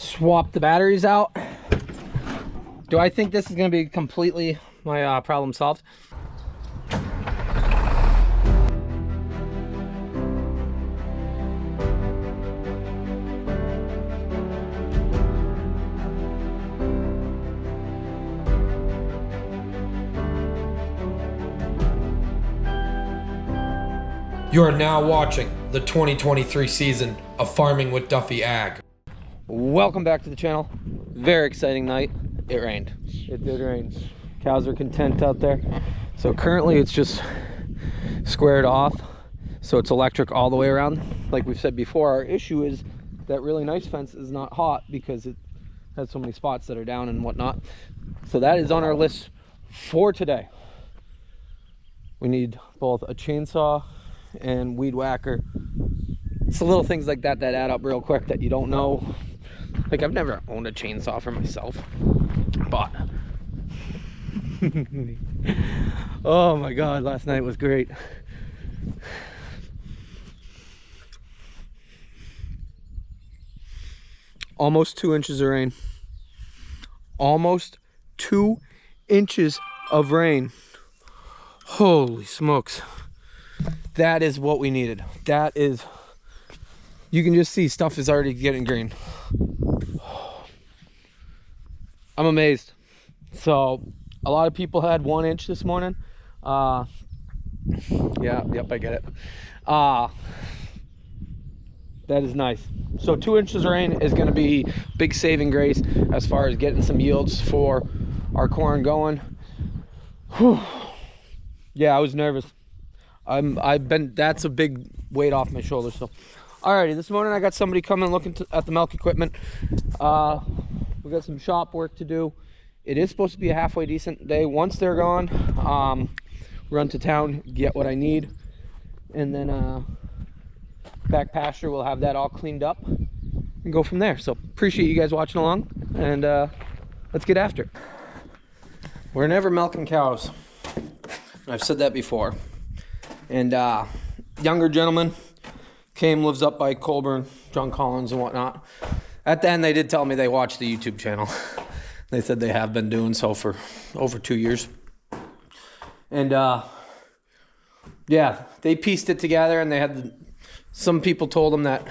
swap the batteries out. Do I think this is going to be completely my problem solved? You are now watching the 2023 season of Farming with Duffy Ag. Welcome back to the channel. Very exciting night. It rained. It did rain. Cows are content out there. So currently it's just squared off. So it's electric all the way around. Like we've said before, our issue is that really nice fence is not hot because it has so many spots that are down and whatnot. So that is on our list for today. We need both a chainsaw and weed whacker. It's the little things like that that add up real quick that you don't know. Like, I've never owned a chainsaw for myself, but oh my god, last night was great. Almost 2 inches of rain. Almost 2 inches of rain. Holy smokes. That is what we needed. That is, you can just see stuff is already getting green. I'm amazed. So a lot of people had 1 inch this morning. Yep, I get it. That is nice. So 2 inches of rain is going to be big saving grace as far as getting some yields for our corn going. Whew. Yeah, I was nervous. That's a big weight off my shoulders. So alrighty, this morning I got somebody coming looking at the milk equipment. We got some shop work to do. It is supposed to be a halfway decent day. Once they're gone, run to town, get what I need, and then back pasture, we'll have that all cleaned up and go from there. So appreciate you guys watching along, and let's get after it. We're never milking cows. I've said that before. And younger gentleman lives up by Colburn, John Collins and whatnot. At the end, they did tell me they watched the YouTube channel. They said they have been doing so for over 2 years. And yeah, they pieced it together, and they had some people told them that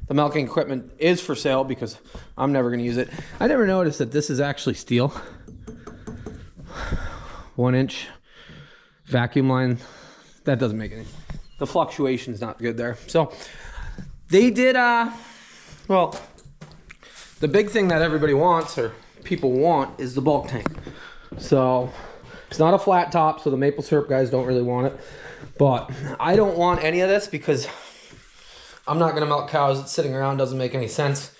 the milking equipment is for sale because I'm never going to use it. I never noticed that this is actually steel. 1 inch vacuum line. That doesn't make any, the fluctuation's not good there. So they did well, the big thing that everybody wants, or people want, is the bulk tank. So it's not a flat top, so the maple syrup guys don't really want it, but I don't want any of this because I'm not going to milk cows. It's sitting around, doesn't make any sense.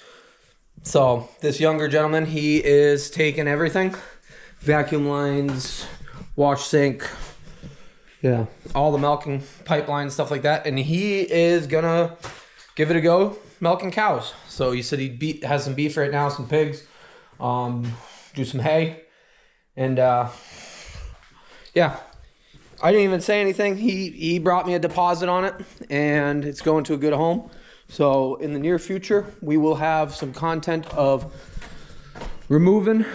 So this younger gentleman, he is taking everything, vacuum lines, wash sink, yeah, all the milking pipeline, stuff like that, and he is gonna give it a go milking cows. So he said he has some beef right now, some pigs, do some hay, and yeah, I didn't even say anything. He brought me a deposit on it, and it's going to a good home. So in the near future, we will have some content of removing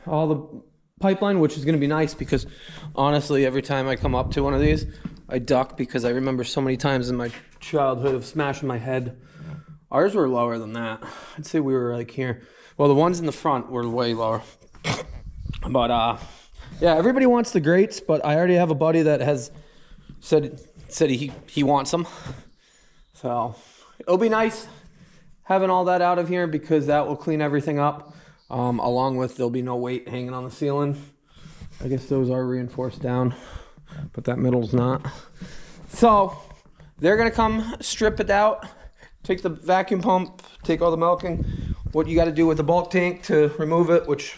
all the pipeline, which is going to be nice because honestly, every time I come up to one of these, I duck because I remember so many times in my childhood of smashing my head. Ours were lower than that. I'd say we were like here. Well, the ones in the front were way lower. But yeah, everybody wants the grates, but I already have a buddy that has said he wants them. So it'll be nice having all that out of here because that will clean everything up. Along with, there'll be no weight hanging on the ceiling. I guess those are reinforced down, but that middle's not. So they're gonna come strip it out, take the vacuum pump, take all the milking, what you got to do with the bulk tank to remove it, which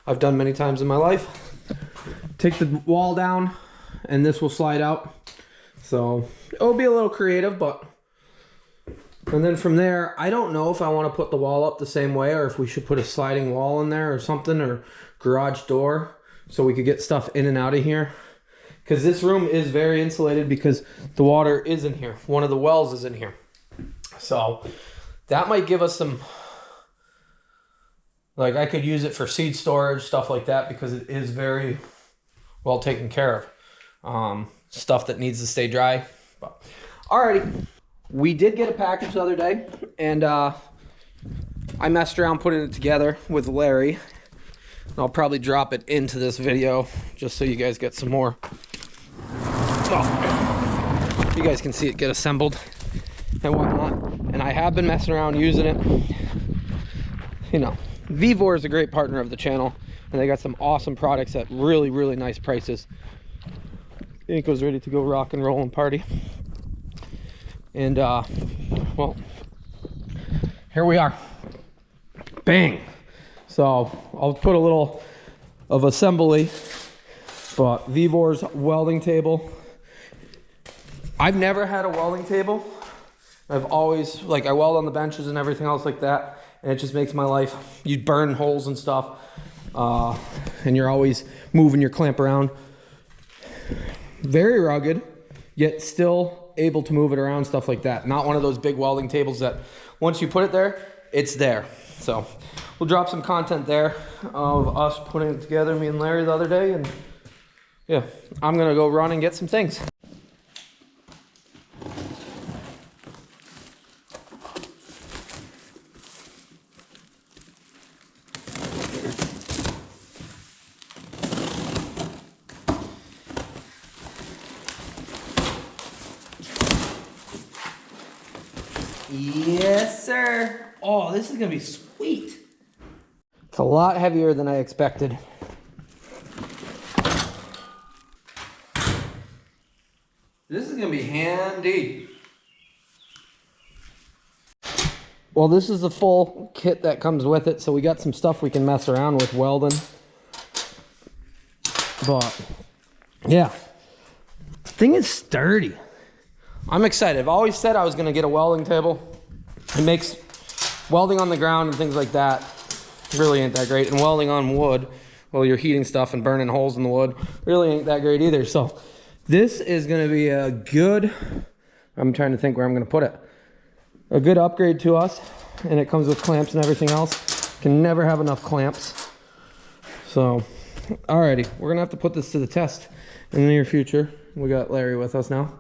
I've done many times in my life. Take the wall down, and this will slide out. So it'll be a little creative, but. And then from there, I don't know if I want to put the wall up the same way or if we should put a sliding wall in there or something, or garage door, so we could get stuff in and out of here. Because this room is very insulated because the water is in here. One of the wells is in here. So that might give us some Like I could use it for seed storage, stuff like that, because it is very well taken care of. Stuff that needs to stay dry. But, alrighty. We did get a package the other day, and I messed around putting it together with Larry. I'll probably drop it into this video just so you guys get some more. Oh, you guys can see it get assembled and whatnot. And I have been messing around using it. You know, Vevor is a great partner of the channel, and they got some awesome products at really, really nice prices. Inco's ready to go rock and roll and party. And well, here we are. Bang. So I'll put a little of assembly, but Vevor's welding table. I've never had a welding table. I've always, like, I weld on the benches and everything else like that, and it just makes my life, you burn holes and stuff, and you're always moving your clamp around. Very rugged, yet still able to move it around, stuff like that. Not one of those big welding tables that once you put it there, it's there. So we'll drop some content there of us putting it together, me and Larry, the other day. And yeah, I'm gonna go run and get some things. Yes, sir. Oh, this is gonna be sweet. It's a lot heavier than I expected. This is gonna be handy. Well, this is the full kit that comes with it, so we got some stuff we can mess around with welding. But yeah, the thing is sturdy. I'm excited. I've always said I was gonna get a welding table. It makes welding on the ground and things like that really ain't that great. And welding on wood while you're heating stuff and burning holes in the wood really ain't that great either. So this is gonna be a good, I'm trying to think where I'm gonna put it. A good upgrade to us. And it comes with clamps and everything else. Can never have enough clamps. So, alrighty, we're gonna have to put this to the test in the near future. We got Larry with us now.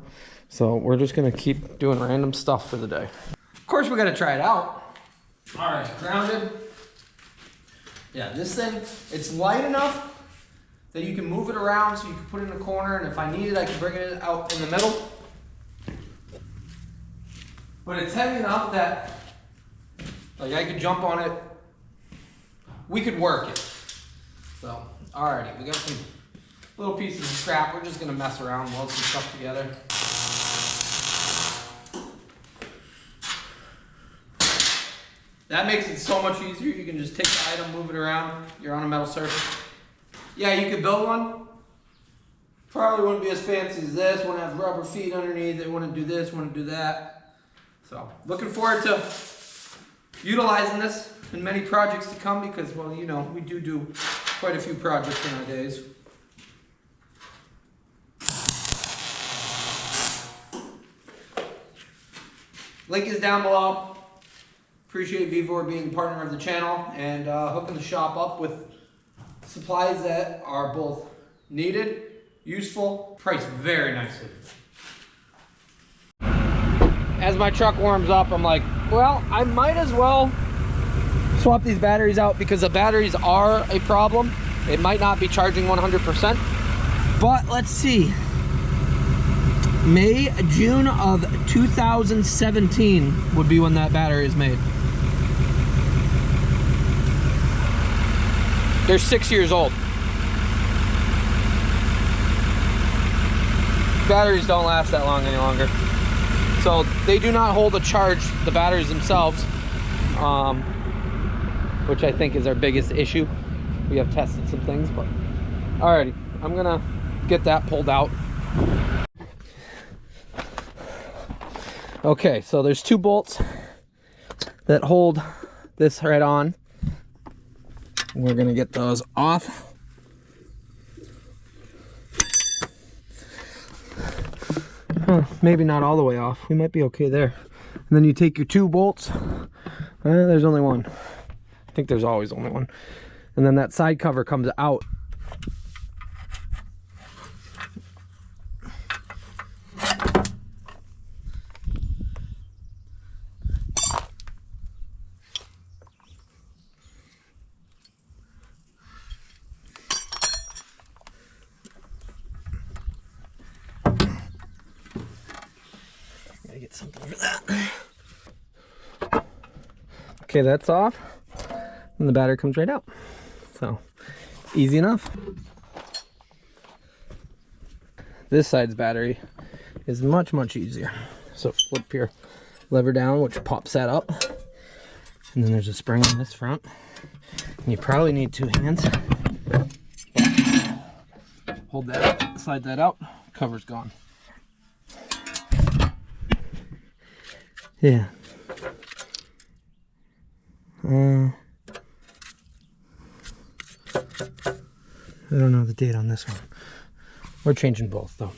So we're just gonna keep doing random stuff for the day. Of course, we gotta try it out. All right, grounded. Yeah, this thing, it's light enough that you can move it around so you can put it in a corner, and if I need it, I can bring it out in the middle. But it's heavy enough that, like, I could jump on it. We could work it. So, alrighty, we got some little pieces of scrap. We're just gonna mess around, weld some stuff together. That makes it so much easier. You can just take the item, move it around. You're on a metal surface. Yeah, you could build one. Probably wouldn't be as fancy as this. Wouldn't have rubber feet underneath. It wouldn't do this, wouldn't do that. So, looking forward to utilizing this in many projects to come because, well, you know, we do quite a few projects nowadays. Link is down below. Appreciate Vevor being a partner of the channel and hooking the shop up with supplies that are both needed, useful, priced very nicely. As my truck warms up, I'm like, well, I might as well swap these batteries out because the batteries are a problem. It might not be charging 100%, but let's see. June of 2017 would be when that battery is made. They're 6 years old. Batteries don't last that long any longer. So they do not hold a charge, the batteries themselves, which I think is our biggest issue. We have tested some things, but alrighty, I'm gonna get that pulled out. Okay, so there's 2 bolts that hold this right on. We're gonna get those off. Maybe not all the way off. We might be okay there. And then you take your 2 bolts. There's only one. I think there's always only one. And then that side cover comes out. Gotta get something for that. Okay, that's off. And the battery comes right out. So, easy enough. This side's battery is much, much easier. So flip your lever down, which pops that up. And then there's a spring on this front. And you probably need 2 hands. Hold that up, slide that out, cover's gone. Yeah. I don't know the date on this one. We're changing both though.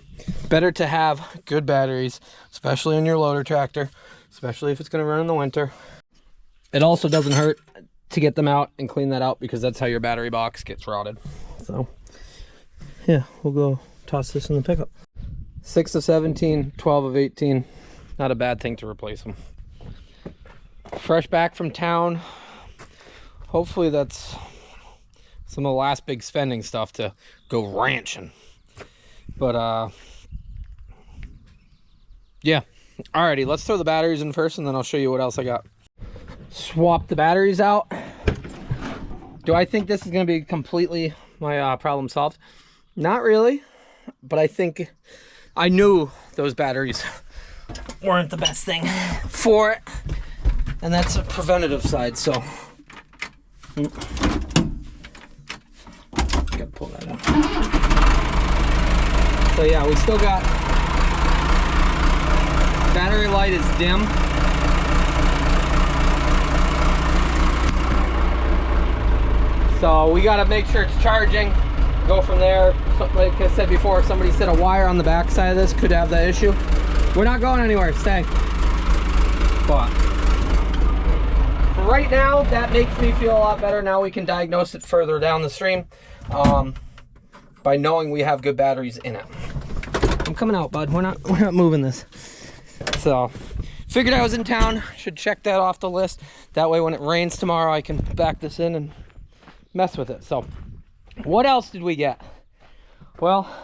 Better to have good batteries, especially in your loader tractor, especially if it's going to run in the winter. It also doesn't hurt to get them out and clean that out, because that's how your battery box gets rotted. So yeah, we'll go toss this in the pickup. 6 of 17, 12 of 18. Not a bad thing to replace them. Fresh back from town. Hopefully that's some of the last big spending stuff to go ranching. But yeah. Alrighty, let's throw the batteries in first and then I'll show you what else I got. Swap the batteries out. Do I think this is going to be completely my problem solved? Not really, but I think I knew those batteries weren't the best thing for it, and that's a preventative side, so gotta pull that out. So yeah, we still got battery light is dim. So we gotta make sure it's charging. Go from there. Like I said before, if somebody said a wire on the back side of this could have that issue. We're not going anywhere, stay. But right now, that makes me feel a lot better. Now we can diagnose it further down the stream by knowing we have good batteries in it. I'm coming out, bud. We're not moving this. So figured I was in town, should check that off the list. That way when it rains tomorrow, I can back this in and mess with it. So what else did we get? Well,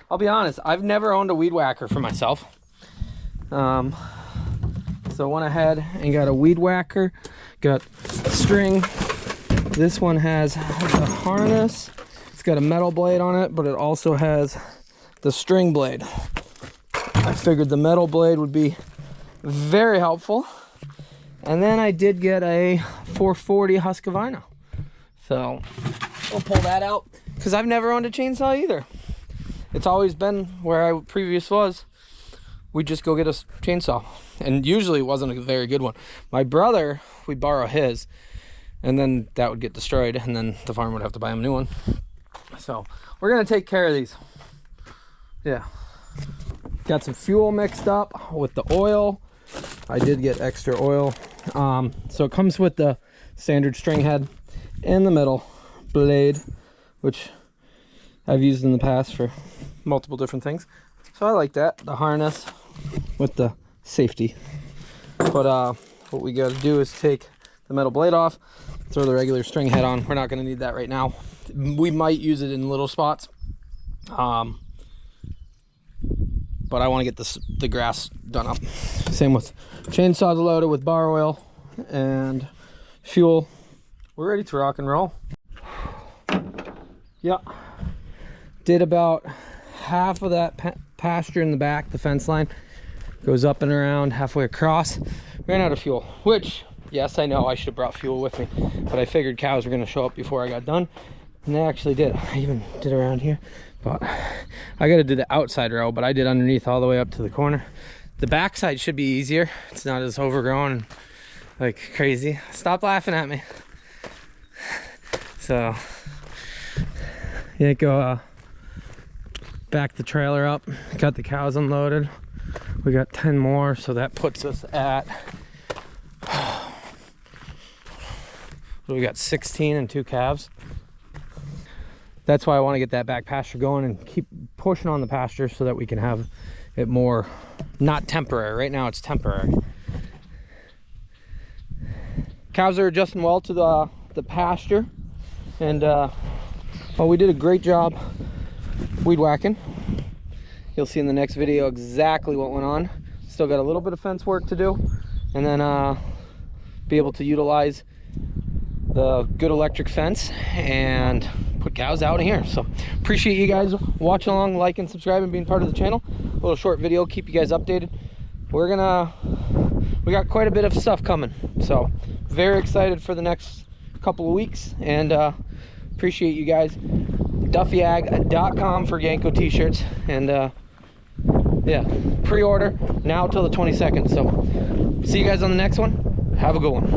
I'll be honest, I've never owned a weed whacker for myself. So went ahead and got a weed whacker, got string. This one has a harness. It's got a metal blade on it, but it also has the string blade. I figured the metal blade would be very helpful. And then I did get a 440 Husqvarna. So we'll pull that out because I've never owned a chainsaw either. It's always been where I previous was. We just go get a chainsaw, and usually it wasn't a very good one. My brother, we borrow his, and then that would get destroyed, and then the farm would have to buy him a new one. So we're gonna take care of these. Yeah, got some fuel mixed up with the oil. I did get extra oil. So it comes with the standard string head and the metal blade, which I've used in the past for multiple different things. So I like that, the harness with the safety. But what we got to do is take the metal blade off, throw the regular string head on. We're not going to need that right now. We might use it in little spots, but I want to get the grass done up. Same with chainsaws loaded with bar oil and fuel. We're ready to rock and roll. Yeah, did about half of that pasture in the back. The fence line goes up and around halfway across. Ran out of fuel, which, yes, I know I should have brought fuel with me, but I figured cows were going to show up before I got done, and they actually did. I even did around here, but I got to do the outside row, but I did underneath all the way up to the corner. The back side should be easier. It's not as overgrown and like crazy. Stop laughing at me. So yeah, go back the trailer up, got the cows unloaded. We got 10 more, so that puts us at, what So we got 16 and 2 calves. That's why I want to get that back pasture going and keep pushing on the pasture so that we can have it more, not temporary. Right now it's temporary. Cows are adjusting well to the pasture, and well, we did a great job weed whacking. You'll see in the next video exactly what went on. Still got a little bit of fence work to do, and then be able to utilize the good electric fence and put cows out here. So appreciate you guys watching along, liking, subscribing, being part of the channel. A little short video, keep you guys updated. We got quite a bit of stuff coming, so very excited for the next couple of weeks, and appreciate you guys. DuffyAg.com for Yanko t-shirts, and yeah, pre-order now till the 22nd. So see you guys on the next one. Have a good one.